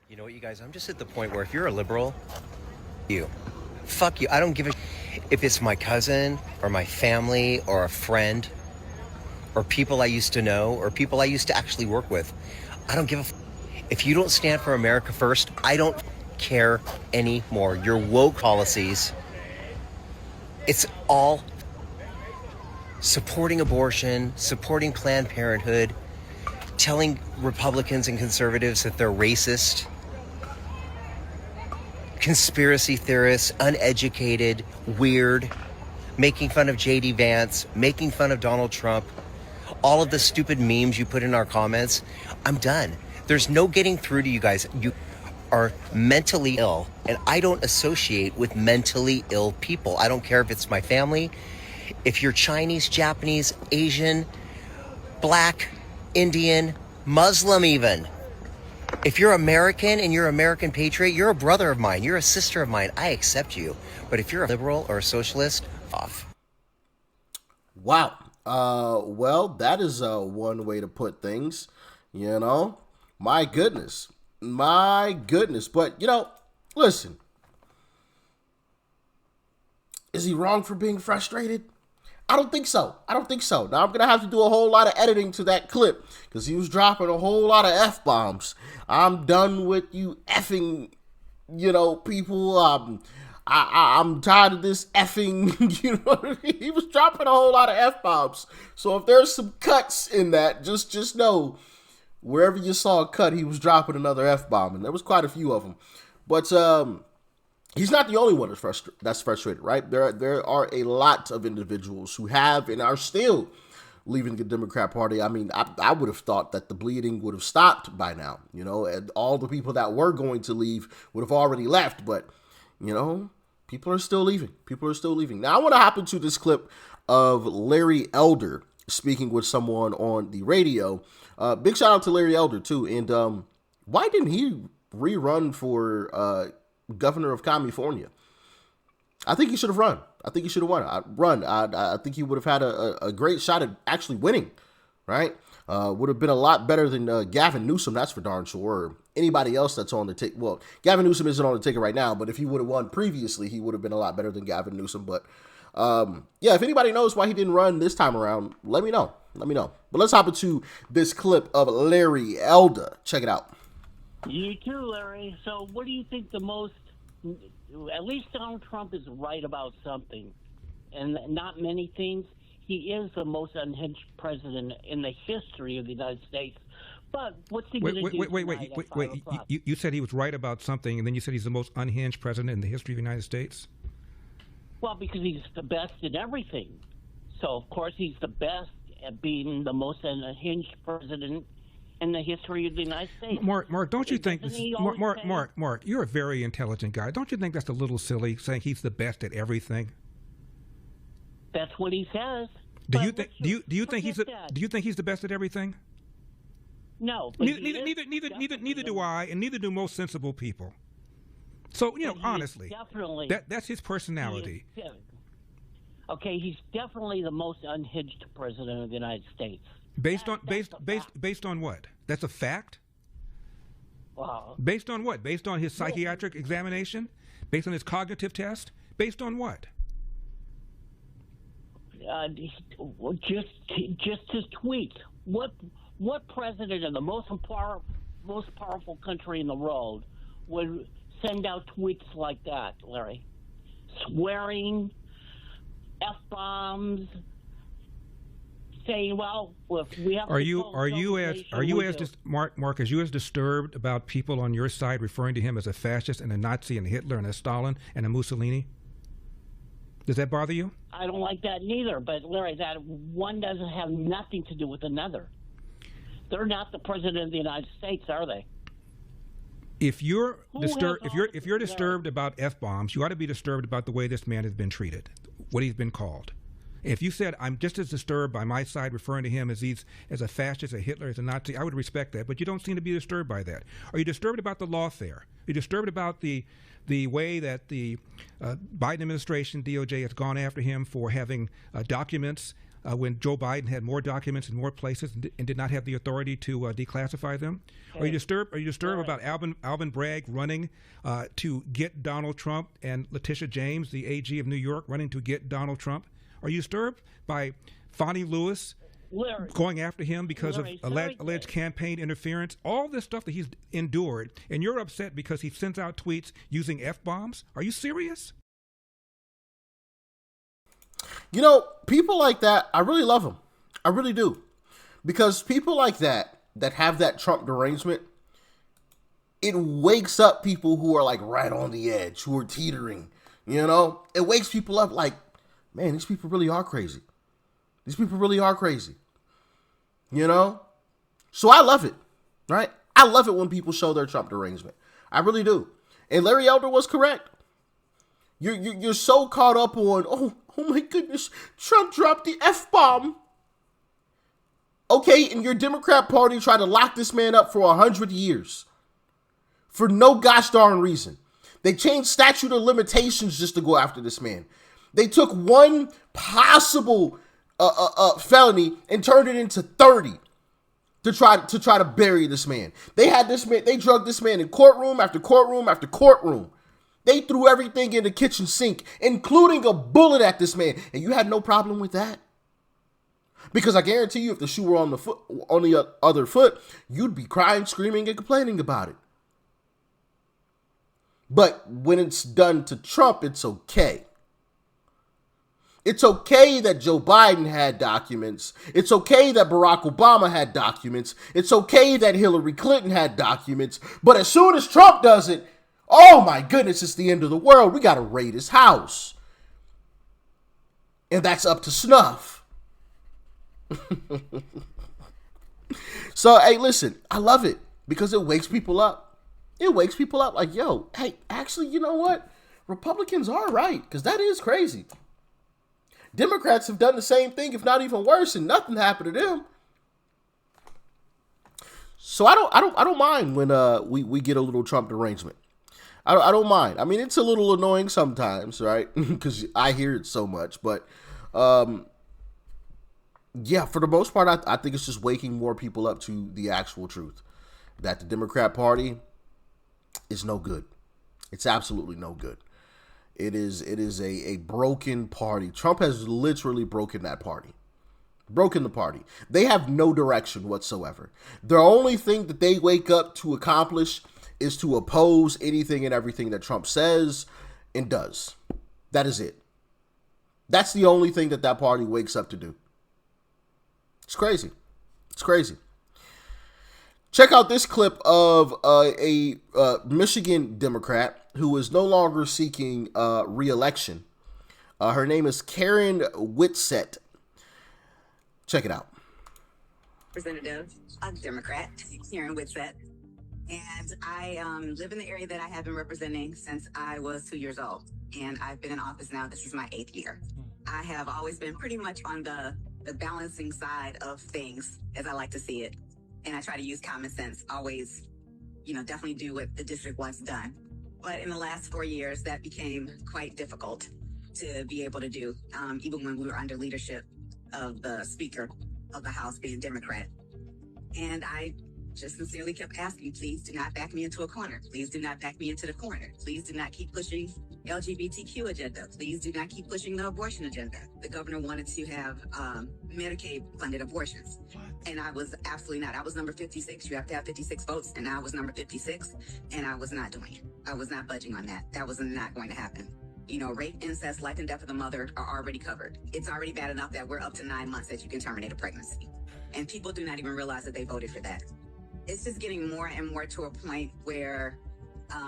You know what, you guys? I'm just at the point where if you're a liberal, fuck you. I don't give a if it's my cousin or my family or a friend or people I used to know or people I used to actually work with. I don't give a if you don't stand for America first, I don't care anymore. Your woke policies, it's all supporting abortion, supporting Planned Parenthood, telling Republicans and conservatives that they're racist, conspiracy theorists, uneducated, weird, making fun of J.D. Vance, making fun of Donald Trump, all of the stupid memes you put in our comments. I'm done. There's no getting through to you guys. You are mentally ill, and I don't associate with mentally ill people. I don't care if it's my family, if you're Chinese, Japanese, Asian, Black, Indian, Muslim even. If you're American and you're an American patriot, you're a brother of mine, you're a sister of mine, I accept you. But if you're a liberal or a socialist, off. Wow. Well, that is one way to put things, you know. My goodness. But, listen. Is he wrong for being frustrated? I don't think so. Now, I'm going to have to do a whole lot of editing to that clip because he was dropping a whole lot of F-bombs. I'm done with you effing, people. I'm tired of this effing, He was dropping a whole lot of F-bombs. So if there's some cuts in that, just know, wherever you saw a cut, he was dropping another F-bomb. And there was quite a few of them. But, he's not the only one that's frustrated, right? There are a lot of individuals who have and are still leaving the Democrat Party. I mean, I would have thought that the bleeding would have stopped by now, and all the people that were going to leave would have already left. But, people are still leaving. Now, I want to hop into this clip of Larry Elder speaking with someone on the radio. Big shout out to Larry Elder, too. And why didn't he rerun for governor of California? I think he should have run. I think he should have won. I think he would have had a great shot at actually winning, right? Would have been a lot better than Gavin Newsom, that's for darn sure, or anybody else that's on the ticket. Well, Gavin Newsom isn't on the ticket right now, but if he would have won previously, he would have been a lot better than Gavin Newsom. But if anybody knows why he didn't run this time around, let me know. But let's hop into this clip of Larry Elder. Check it out. You too, Larry. So what do you think at least Donald Trump is right about something, and not many things. He is the most unhinged president in the history of the United States. But what's he going to do? Wait. You said he was right about something, and then you said he's the most unhinged president in the history of the United States? Well, because he's the best in everything. So, of course, he's the best at being the most unhinged president in the history of the United States. Mark, don't you think Mark, you're a very intelligent guy. Don't you think that's a little silly, saying he's the best at everything? That's what he says. Do you think he's the best at everything? No. Neither do I, and neither do most sensible people. So, honestly, that's his personality. Okay, he's definitely the most unhinged president of the United States. Based on what? That's a fact? Based on what? Based on his psychiatric examination? Based on his cognitive test? Based on what? Just his tweets. What president of the most powerful country in the world would send out tweets like that, Larry? Swearing, F-bombs, saying, well, if we have Mark, as disturbed about people on your side referring to him as a fascist and a Nazi and a Hitler and a Stalin and a Mussolini? Does that bother you? I don't like that neither, but Larry, that one doesn't have nothing to do with another. They're not the president of the United States, are they? If you're disturbed about F-bombs, you ought to be disturbed about the way this man has been treated, what he's been called. If you said, I'm just as disturbed by my side referring to him as a fascist, a Hitler, as a Nazi, I would respect that, but you don't seem to be disturbed by that. Are you disturbed about the lawfare? Are you disturbed about the way that the Biden administration, DOJ, has gone after him for having documents when Joe Biden had more documents in more places and did not have the authority to declassify them? Are you disturbed? Are you disturbed about Alvin Bragg running to get Donald Trump and Letitia James, the AG of New York, running to get Donald Trump? Are you disturbed by Fonnie Lewis going after him because of alleged campaign interference? All this stuff that he's endured, and you're upset because he sends out tweets using F-bombs? Are you serious? You know, people like that, I really love them. I really do. Because people like that have that Trump derangement, it wakes up people who are like right on the edge, who are teetering, you know? It wakes people up like, man, these people really are crazy. These people really are crazy, you know? So I love it, right? I love it when people show their Trump derangement. I really do. And Larry Elder was correct. You're so caught up on, oh my goodness, Trump dropped the F-bomb. Okay, and your Democrat Party tried to lock this man up for 100 years. For no gosh darn reason. They changed statute of limitations just to go after this man. They took one possible felony and turned it into 30 to try to bury this man. They drugged this man in courtroom after courtroom after courtroom. They threw everything in the kitchen sink, including a bullet at this man. And you had no problem with that? Because I guarantee you, if the shoe were on the other foot, you'd be crying, screaming, and complaining about it. But when it's done to Trump, it's okay. It's okay that Joe Biden had documents. It's okay that Barack Obama had documents. It's okay that Hillary Clinton had documents. But as soon as Trump does it, oh my goodness, it's the end of the world. We got to raid his house. And that's up to snuff. So, hey, listen, I love it because it wakes people up. It wakes people up like, yo, hey, actually, you know what? Republicans are right, because that is crazy. Democrats have done the same thing, if not even worse, and nothing happened to them. So I don't mind when we get a little Trump derangement. I don't mind. I mean, it's a little annoying sometimes, right? Because I hear it so much, but yeah, for the most part, I think it's just waking more people up to the actual truth that the Democrat Party is no good. It's absolutely no good. It is a broken party. Trump has literally broken that party. Broken the party. They have no direction whatsoever. The only thing that they wake up to accomplish is to oppose anything and everything that Trump says and does. That is it. That's the only thing that party wakes up to do. It's crazy. It's crazy. Check out this clip of a Michigan Democrat who is no longer seeking re-election. Her name is Karen Witet. Check it out. Representative, a Democrat, Karen Witet. And I live in the area that I have been representing since I was 2 years old. And I've been in office now. This is my 8th year. I have always been pretty much on the balancing side of things, as I like to see it. And I try to use common sense, always, definitely do what the district wants done. But in the last 4 years, that became quite difficult to be able to do, even when we were under leadership of the Speaker of the House being Democrat. And I just sincerely kept asking, please do not back me into a corner. Please do not back me into the corner. Please do not keep pushing LGBTQ agenda. Please do not keep pushing the abortion agenda. The governor wanted to have Medicaid-funded abortions. And I was absolutely not. I was number 56. You have to have 56 votes, and I was number 56, and I was not doing it. I was not budging on that. That was not going to happen. Rape, incest, life, and death of the mother are already covered. It's already bad enough that we're up to 9 months that you can terminate a pregnancy. And people do not even realize that they voted for that. It's just getting more and more to a point where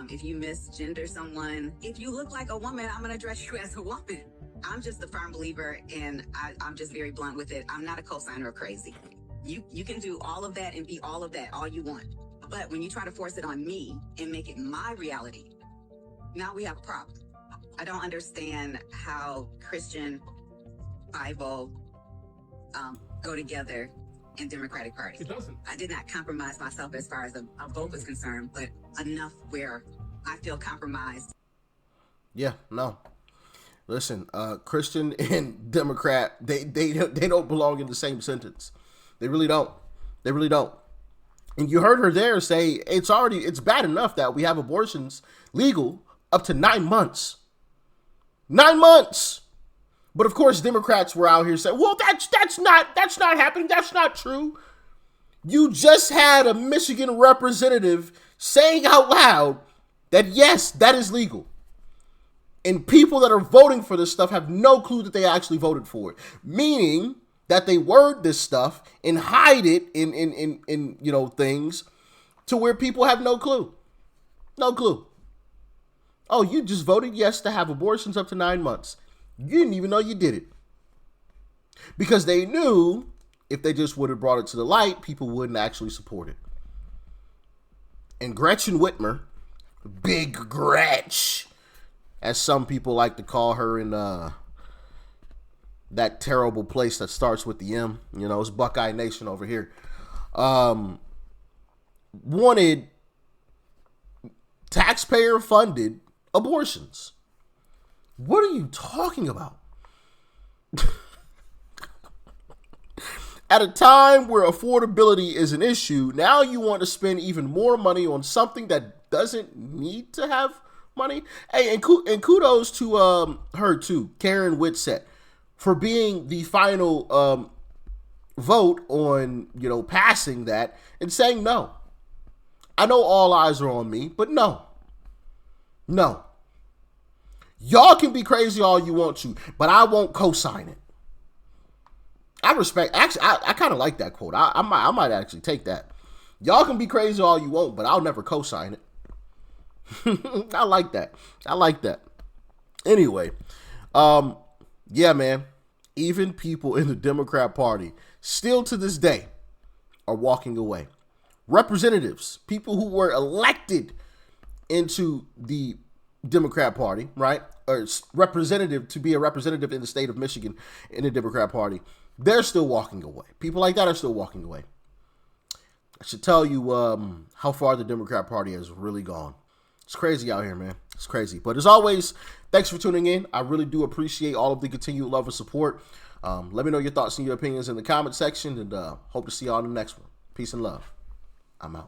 if you misgender someone, if you look like a woman, I'm going to address you as a woman. I'm just a firm believer, and I'm just very blunt with it. I'm not a cosigner of crazy. You can do all of that and be all of that all you want. But when you try to force it on me and make it my reality, now we have a problem. I don't understand how Christian, Bible go together in Democratic Party. It doesn't. I did not compromise myself as far as a vote was concerned, but enough where I feel compromised. Yeah, no. Listen, Christian and Democrat, they don't belong in the same sentence. They really don't. They really don't. And you heard her there say it's bad enough that we have abortions legal up to 9 months. 9 months. But of course, Democrats were out here saying, well, that's not happening. That's not true. You just had a Michigan representative saying out loud that, yes, that is legal. And people that are voting for this stuff have no clue that they actually voted for it. Meaning that they word this stuff and hide it in things to where people have no clue. No clue. Oh, you just voted yes to have abortions up to 9 months. You didn't even know you did it. Because they knew if they just would have brought it to the light, people wouldn't actually support it. And Gretchen Whitmer, Big Gretch, as some people like to call her in that terrible place that starts with the M, it's Buckeye Nation over here, wanted taxpayer-funded abortions. What are you talking about? At a time where affordability is an issue, now you want to spend even more money on something that doesn't need to have money. Hey, and kudos to her too, Karen Witet, for being the final vote on passing that and saying no. I know all eyes are on me, but no. Y'all can be crazy all you want to, but I won't co-sign it. I respect. Actually, I kind of like that quote. I might actually take that. Y'all can be crazy all you want, but I'll never co-sign it. I like that. Anyway, yeah, man. Even people in the Democrat Party still to this day are walking away. Representatives, people who were elected into the Democrat Party, right? Or representative to be a representative in the state of Michigan in the Democrat Party, they're still walking away. People like that are still walking away. I should tell you how far the Democrat Party has really gone. It's crazy out here, man. It's crazy. But as always, thanks for tuning in. I really do appreciate all of the continued love and support. Let me know your thoughts and your opinions in the comment section, and hope to see y'all in the next one. Peace and love. I'm out.